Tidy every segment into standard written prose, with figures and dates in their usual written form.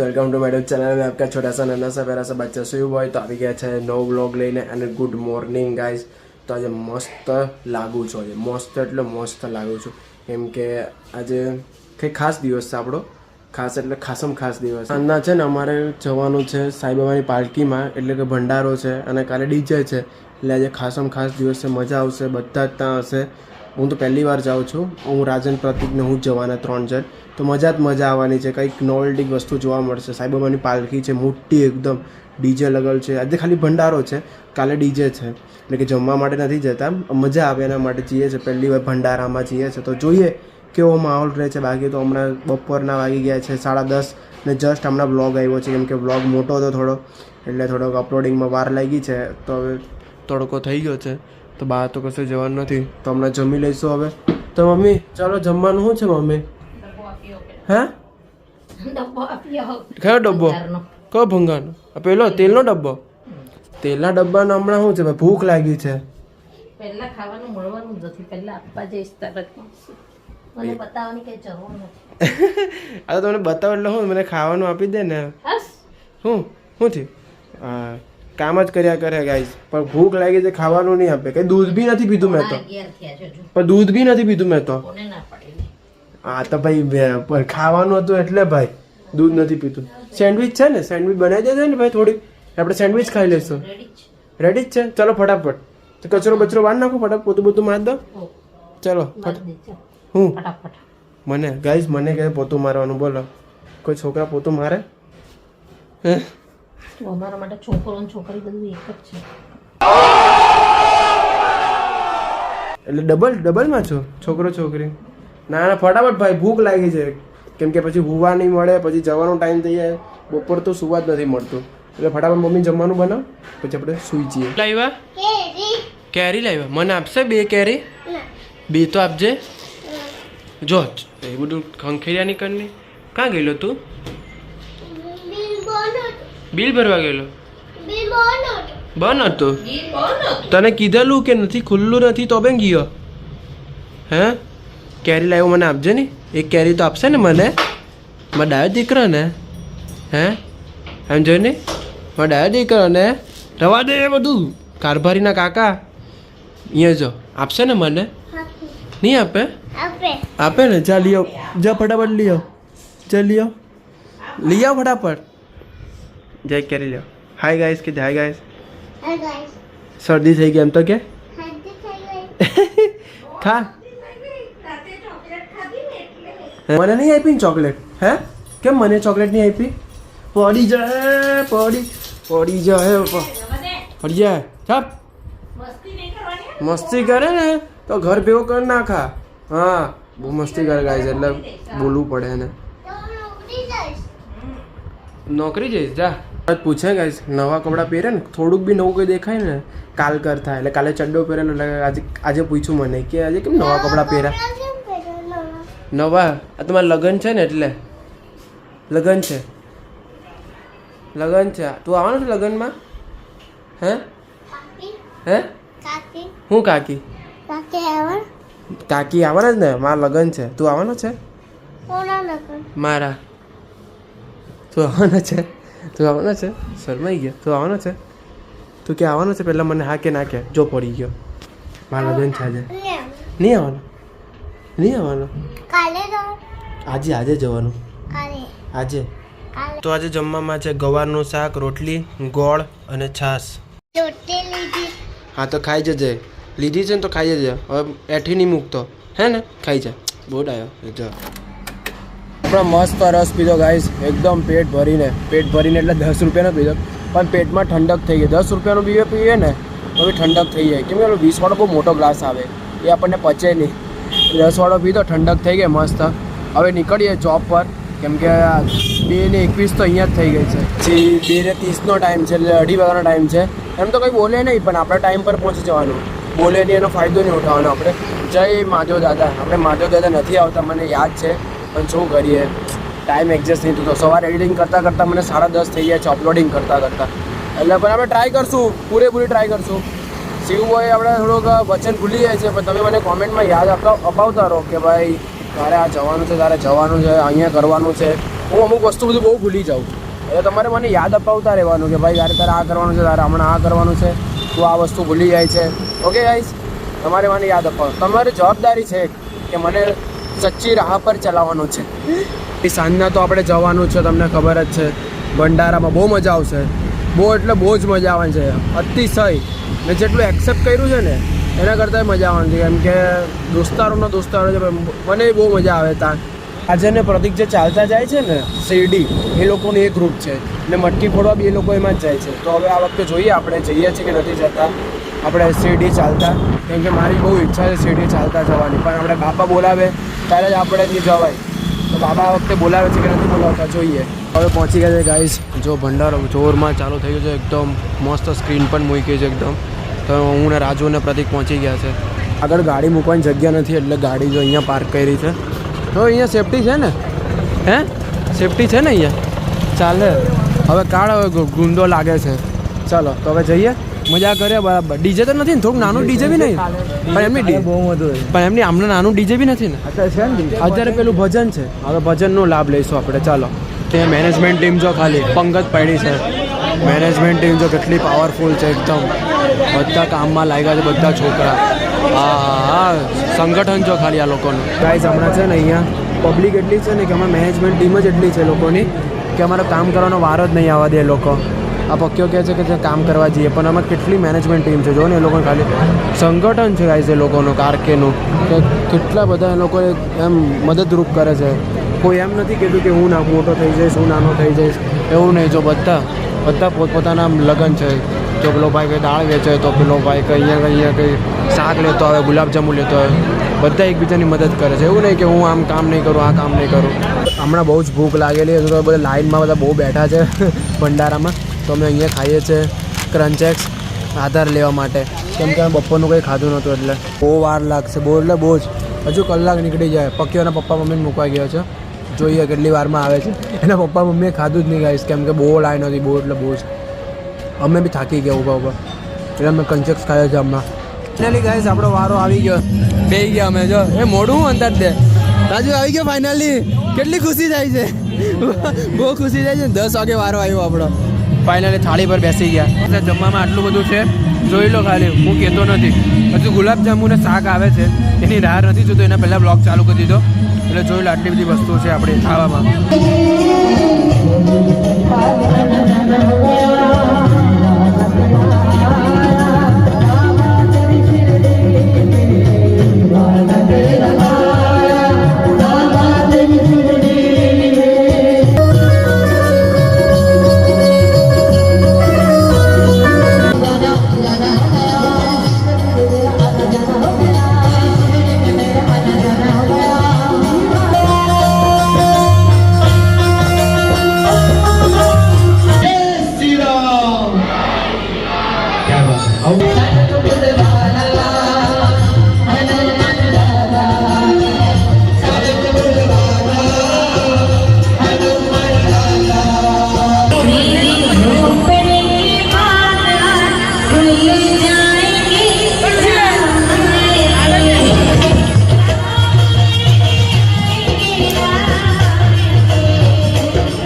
Welcome to my YouTube channel में आपका छोटा सा नन्हा सा प्यारा सा बच्चा सुयुब भाई तो આવી ગયા છે નવો વ્લોગ લઈને અને ગુડ મોર્નિંગ ગાઈઝ તો આજે મસ્ત લાગુ છું આજે મસ્ત એટલે મસ્ત લાગુ છું કેમ કે આજે કંઈ ખાસ દિવસ છે આપણો ખાસ એટલે ખાસમ ખાસ દિવસ સાંજના છે ને અમારે જવાનું છે સાઈબાબાની પાલકીમાં એટલે કે ભંડારો છે અને કાલે ડીજે છે એટલે આજે ખાસમ ખાસ દિવસ છે મજા આવશે બધા જ ત્યાં હશે હું તો પહેલી વાર જાઉં છું હું રાજન પ્રતિકને હું જ જવાના 3 જણ તો મજા જ મજા આવવાની છે કંઈક નોવેલ્ટી વસ્તુ જોવા મળશે સાઈબાબાની પાલકી છે મોટી એકદમ ડીજે લગલ છે આજે ખાલી ભંડારો છે કાલે ડીજે છે એટલે કે જમવા માટે નથી જતા મજા આવે એના માટે જઈએ છીએ પહેલી વાર ભંડારામાં જઈએ છીએ તો જોઈએ કેવો માહોલ રહે છે બાકી તો હમણાં બપોરના વાગી ગયા છે 10:30 ને જસ્ટ હમણાં વ્લોગ આવ્યો છે કેમ કે વ્લોગ મોટો હતો થોડો એટલે થોડોક અપલોડિંગમાં વાર લાગી છે તો હવે તડકો થઈ ગયો છે તો બહાર તો કશે જવાનું નથી તો હમણાં જમી લઈશું હવે તો મમ્મી ચાલો જમવાનું શું છે મમ્મી હે કયો ડબ્બો કયો ભંગાનો પેલો તેલનો ડબ્બો તેલના ડબ્બાનો હમણાં શું છે ભાઈ ભૂખ લાગી છે પહેલા ખાવાનું મળવાનું જ નથી પહેલા આપવા જઈશ તરત મને બતાવવાની કઈ જરૂર નથી આ તો તમને બતાવો એટલે હું મને ખાવાનું આપી દે ને શું થયું હા કામ જ કર્યા કરે ગાઈસ પણ ભૂખ લાગી છે ખાવાનું નહીં આપે કઈ દૂધ બી નથી પીધું મેં તો પણ દૂધ બી નથી પીધું મેં તો હા તો ભાઈ ખાવાનું હતું એટલે ભાઈ દૂધ નથી પીતું સેન્ડવિચ છે ને સેન્ડવિચ બનાવી દેજો ને ભાઈ થોડી આપણે સેન્ડવિચ ખાઈ લઈશું રેડી જ છે ચલો ફટાફટ તો કચરો બચરો વાર નાખો ફટાફટ પોતું પોતું માર દો ચલો હું મને ગાઈસ મને કહે પોતું મારવાનું બોલો કોઈ છોકરા પોતું મારે હે અમારા માટે છોકરો અને છોકરી બધું એક જ છે એટલે ડબલમાં છો છોકરો છોકરી ના ના ફટાફટ ભાઈ ભૂખ લાગી છે કેમ કે પછી હુવા નહીં મળે પછી જવાનો ટાઈમ થઈ જાય બપોર તો સુવા જ નથી મળતું એટલે ફટાફટ મમ્મી જમવાનું બનાવ પછી આપણે સૂઈ જઈએ લાવ્યા કેરી લાવ્યા મને આપશે 2 કેરી 2 તો આપજે જો એ બધું ખંખેરિયા ની કરની ક્યાં ગયેલો તું બિલ ભરવા ગયેલો બંધ હતું તને કીધેલું કે નથી ખુલ્લું નથી તો બેન ગયો હે કેરી લાવ્યો મને આપજે ને એક કેરી તો આપશે ને મને મારા ડાયો દીકરો ને હે એમ જોઈને મારા ડાયો દીકરો ને રવા દે એ બધું કારભારીના કાકા અહીંયા જો આપશે ને મને નહીં આપે આપે ને જા લઈ આવ જા ફટાફટ લઈ આવ જા લઈ આવ ફટાફટ જય કેરી લ્યો હાય ગાઈસ કે હાય ગાઈસ શરદી થઈ ગઈ એમ તો કે ખા મને નહીં આપી ને ચોકલેટ હે કેમ મને ચોકલેટ નહીં આપી પડી જાય પડી જાય ચાપ મસ્તી કરે ને તો ઘર ભેગો કરી નાખા હા બહુ મસ્તી કરે ગાઈસ એટલે બોલવું પડે એને નોકરી જઈશ જા પૂછે ગાઈસ નવા કપડાં પહેરે ને થોડુંક બી નવું કંઈ દેખાય ને કાલ કર થાય એટલે કાલે ચડ્ડો પહેરેલો એટલે આજે પૂછ્યું મને કે આજે કેમ નવા કપડાં પહેર્યા નવા આ તમારા લગ્ન છે ને એટલે લગ્ન છે તું આવવાનું છે લગ્નમાં હે હું કાકી આવવાના જ ને મારા લગ્ન છે તું આવવાનો છે મારા તું આવવાનો છે શરમાઈ ગયો તું આવવાનો છે તું કે આવવાનો છે પહેલાં મને હા કે ના કે જો પડી ગયો મારા લગ્ન છે આજે નહીં આવવાનો આજે જવાનું આજે તો આજે જમવામાં છે ગવારનું શાક રોટલી ગોળ અને છાશ હા તો ખાઈ જજે લીધી છે ને તો ખાઈ જજે હવે એઠી નહીં મૂકતો હે ને ખાઈ જા બોટ આવ્યો જો આપણો મસ્ત રસ પીધો ગાઈસ એકદમ પેટ ભરીને એટલે 10 રૂપિયાનો પીધો પણ પેટમાં ઠંડક થઈ ગઈ 10 રૂપિયાનો પીએ ને તો બી ઠંડક થઈ જાય કેમ કે 20 વાળો બહુ મોટો ગ્લાસ આવે એ આપણને પચે નહીં 10 વાળો પીધો ઠંડક થઈ ગઈ મસ્ત હવે નીકળીએ જોબ પર કેમ કે 2:21 તો અહીંયા જ થઈ ગઈ છે પછી 2:30નો ટાઈમ છે એટલે 2:30 વાગ્યાનો ટાઈમ છે એમ તો કંઈ બોલે નહીં પણ આપણે ટાઈમ પર પહોંચી જવાનું બોલે નહીં એનો ફાયદો નહીં ઉઠાવવાનો આપણે જય માધવ દાદા આપણે માધવ દાદા નથી આવતા મને યાદ છે પણ શું કરીએ ટાઈમ એડજસ્ટ નહીં થતો સવારે એડિટિંગ કરતાં મને 10:30 થઈ જાય છે અપલોડિંગ કરતાં એટલે પણ આપણે ટ્રાય કરશું પૂરેપૂરી ટ્રાય કરશું શિવભાઈ આપણે થોડુંક વચન ભૂલી જાય છે પણ તમે મને કોમેન્ટમાં યાદ અપાવતા રહો કે ભાઈ તારે આ જવાનું છે અહીંયા કરવાનું છે હું અમુક વસ્તુ બધું બહુ ભૂલી જાઉં. એટલે તમારે મને યાદ અપાવતા રહેવાનું કે ભાઈ યાર તારે આ કરવાનું છે, તારે હમણાં આ કરવાનું છે, તું આ વસ્તુ ભૂલી જાય છે. ઓકે ગાઈસ, તમારે મને યાદ અપાવો. તમારી જવાબદારી છે કે મને સચ્ચી રાહ પર ચલાવવાનું છે. સાંજના તો આપણે જવાનું છે, તમને ખબર જ છે. ભંડારામાં બહુ મજા આવશે, બહુ એટલે બહુ જ મજા આવવાની છે. અતિશય મેં જેટલું એક્સેપ્ટ કર્યું છે ને એના કરતાં મજા આવવાની છે. કેમ કે દોસ્તારો છે, મને બહુ મજા આવે ત્યાં. આજે ને પ્રતિક જે ચાલતા જાય છે ને શેરડી, એ લોકોનું એક ગ્રુપ છે ને મટકી ફોડવા બી એ લોકો એમાં જ જાય છે. તો હવે આ વખતે જોઈએ આપણે જઈએ છીએ કે નથી જતા આપણે શેરડી ચાલતા. કેમ કે મારી બહુ ઈચ્છા છે શેરડી ચાલતા જવાની, પણ આપણે બાપા બોલાવે ત્યારે જ આપણે નહીં જવાય. તો બાબા આ વખતે બોલાવે છે કે નથી બોલાવતા જોઈએ. હવે પહોંચી ગયા છે ગાઈસ. જો ભંડારો જોરમાં ચાલુ થઈ ગયો છે, એકદમ મસ્ત સ્ક્રીન પણ મૂકી છે એકદમ. તો હું ને રાજુ ને પ્રતિક પહોંચી ગયા છે. આગળ ગાડી મૂકવાની જગ્યા નથી એટલે ગાડી જો અહીંયા પાર્ક કરી છે. તો અહીંયા સેફટી છે ને? હે સેફટી છે ને અહીંયા? ચાલે. હવે કાળ હવે ગુંદો લાગે છે. ચાલો તો હવે જઈએ. મજા કરીએ બરાબર. ડીજે તો નથી ને? થોડુંક નાનું ડીજે બી નહીં પણ એમની બહુ મોટું પણ એમની આમને નાનું ડીજે બી નથી ને અત્યારે પેલું ભજન છે. હવે ભજનનો લાભ લઈશું આપણે. ચાલો. ત્યાં મેનેજમેન્ટ ટીમ જો ખાલી પંગત પડી છે. મેનેજમેન્ટ ટીમ જો કેટલી પાવરફુલ છે એકદમ. બધા કામમાં લાગ્યા છે બધા છોકરા. હા સંગઠન જો ખાલી આ લોકોનું. ગાઈઝ હમણાં છે ને અહીંયા પબ્લિક એટલી છે ને કે અમારા મેનેજમેન્ટ ટીમ જ એટલી છે લોકોની કે અમારે કામ કરવાનો વારો જ નહીં આવવા દે એ લોકો. આ પક્યો કહે છે કે ત્યાં કામ કરવા જઈએ પણ આમાં કેટલી મેનેજમેન્ટ ટીમ છે જો ને. એ લોકોને ખાલી સંગઠન છે ગાઈઝ એ લોકોનું કારકેનું કે કેટલા બધા એ લોકો એમ મદદરૂપ કરે છે. કોઈ એમ નથી કીધું કે હું મોટો થઈ જઈશ, હું નાનો થઈ જઈશ, એવું નહીં. જો બધા પોતપોતાના લગન છે. જો પેલો ભાઈ કંઈ દાળ વેચે તો પેલો ભાઈ અહીંયા કંઈ શાક લેતો આવે, ગુલાબજાંબુ લેતો હોય, બધા એકબીજાની મદદ કરે છે. એવું નહીં કે હું આમ કામ નહીં કરું, આ કામ નહીં કરું. હમણાં બહુ જ ભૂખ લાગેલી હતી તો બધા લાઇનમાં બધા બહુ બેઠા છે ભંડારામાં. તો અમે અહીંયા ખાઈએ છીએ ક્રંચેક્સ આધાર લેવા માટે. કેમ કે બપોરનું કંઈ ખાધું નહોતું એટલે બહુ વાર લાગશે. બહુ એટલે બહુ જ હજુ કલાક નીકળી જાય. પક્યોના પપ્પા મમ્મીને મૂકવા ગયો છે. જોઈએ કેટલી વારમાં આવે છે. એના પપ્પા મમ્મીએ ખાધું જ નહીં ગાઈશ કેમ કે બહુ લાઈન હતી. બહુ એટલે બહુ જ અમે બી થાકી ગયા ઊભા એટલે અમે કંચેક્સ ખાયા છે હમણાં. ફાઇનલી ગાઈસ આપણો વારો આવી ગયો. બેસી ગયા અમે. જો એ મોઢું અંતર દે રાજુ આવી ગયો ફાઇનલી. કેટલી ખુશી થાય છે. બહુ ખુશી થાય છે. 10 વાગે વારો આવ્યો આપણો. ફાઇનલી થાળી પર બેસી ગયા. એટલે જમવામાં આટલું બધું છે જોઈ લો ખાલી. હું કહેતો નથી. હજુ ગુલાબજાંબુ ને શાક આવે છે એની રાહ નથી જોતો. એના પહેલાં બ્લોગ ચાલુ કરી દીધો એટલે જોઈ લો આટલી બધી વસ્તુઓ છે આપણે ખાવામાં.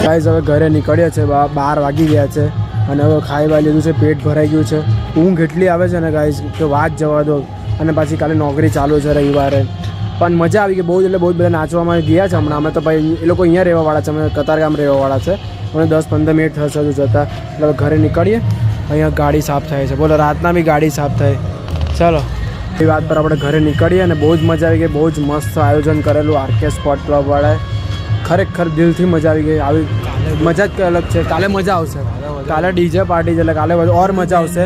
ગાઈઝ હવે ઘરે નીકળ્યા છે. 12 વાગી ગયા છે અને હવે ખાઈ લીધું છે. પેટ ભરાઈ ગયું છે. ઊંઘ એટલી આવે છે ને ગાઈઝ કે વાત જવા દો. અને પાછી કાલે નોકરી ચાલુ છે રવિવારે. પણ મજા આવી ગઈ બહુ. એટલે બહુ જ બધા નાચવામાં ગયા છે હમણાં. અમે તો ભાઈ એ લોકો અહીંયા રહેવાવાળા છે. અમે કતારગામ રહેવાવાળા છે. અને 10-15 મિનિટ થશે હજુ જતાં. એટલે હવે ઘરે નીકળીએ. અહીંયા ગાડી સાફ થાય છે. બોલો રાતના બી ગાડી સાફ થાય. ચાલો એ વાત પર આપણે ઘરે નીકળીએ. અને બહુ જ મજા આવી ગઈ. બહુ જ મસ્ત આયોજન કરેલું આરકે સ્પોર્ટ ક્લબવાળાએ. ખરેખર દિલથી મજા આવી ગઈ. આવી મજા જ અલગ છે. કાલે મજા આવશે. કાલે ડીજે પાર્ટી છે એટલે કાલે ઓર મજા આવશે.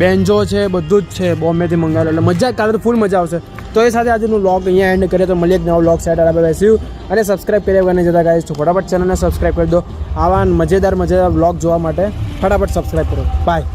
બેન્જો છે બધું જ છે બોમ્બેથી મંગાવેલું એટલે મજા. કાલે તો ફૂલ મજા આવશે. તો એ સાથે આજનું વ્લોગ અહીંયા એન્ડ કરીએ. તો મળીએ એક નવો વ્લોગ સેટ આપણે બેસ્યું. અને સબસ્ક્રાઈબ કર્યા વગર નહીં જતા ગાઈસ તો ફટાફટ ચેનલને સબસ્ક્રાઈબ કરી દો. આવા મજેદાર વ્લોગ જોવા માટે ફટાફટ સબસ્ક્રાઈબ કરો. બાય.